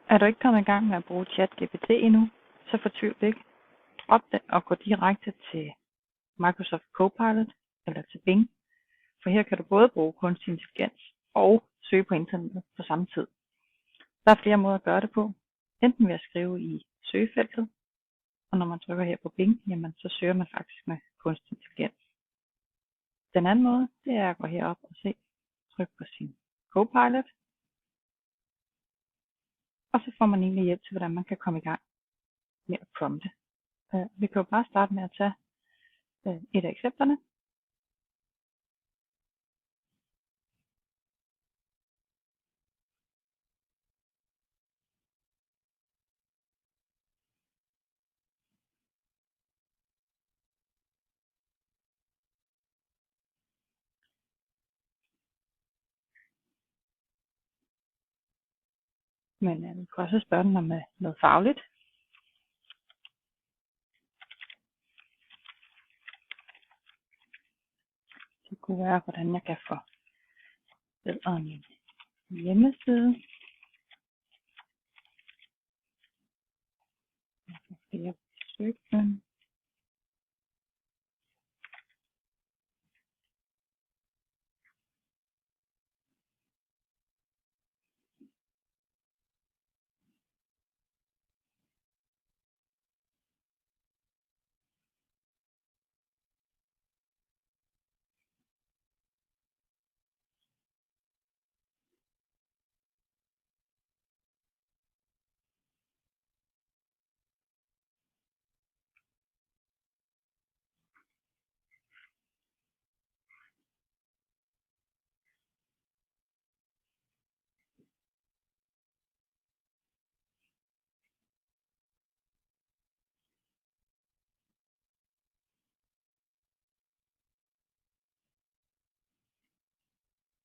Er du ikke kommet i gang med at bruge ChatGPT endnu, så fortvivl ikke. Drop det og gå direkte til Microsoft Copilot eller til Bing, for her kan du både bruge kunstig intelligens og søge på internettet på samme tid. Der er flere måder at gøre det på, enten ved at skrive i søgefeltet, og når man trykker her på Bing, jamen, så søger man faktisk med kunstig intelligens. Den anden måde, det er at gå herop og trykke på sin Copilot, og så får man egentlig hjælp til, hvordan man kan komme i gang med at prompte. Vi kan jo bare starte med at tage et af eksemplerne. Men vi kan også spørge den om noget fagligt. Det kunne være, hvordan jeg kan forbedre min hjemmeside. Jeg kan flere besøg.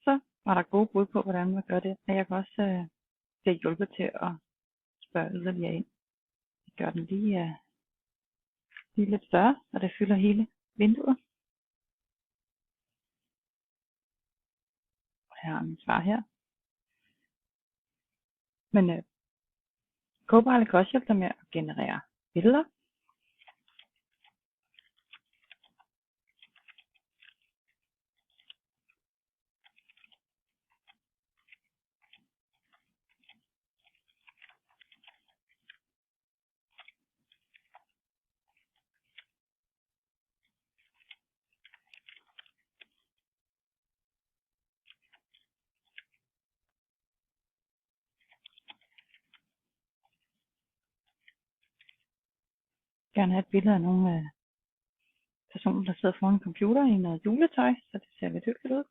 Så var der gode bud på, hvordan man gør det. Og jeg kan også blive hjulpet til at spørge yderligere ind. Jeg gør den lige lidt større, så det fylder hele vinduet. Og her er mit svar her. Men Copilot kan også hjælpe dig med at generere billeder. Gerne have et billede af nogle personer, der sidder foran en computer i noget juletøj, så det ser lidt hyggeligt ud.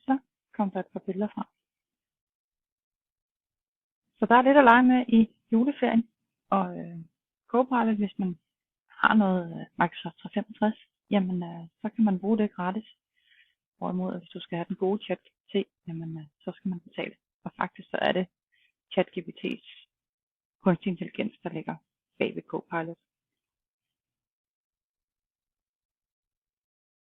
Så kom der et par billeder frem. Så der er lidt at lege med i juleferien. Og Copilot, hvis man har noget Microsoft 365, jamen så kan man bruge det gratis. Hvorimod, hvis du skal have den gode ChatGPT, jamen så skal man betale. Og faktisk så er det ChatGPT's kunstig intelligens, der ligger bag ved Copilot.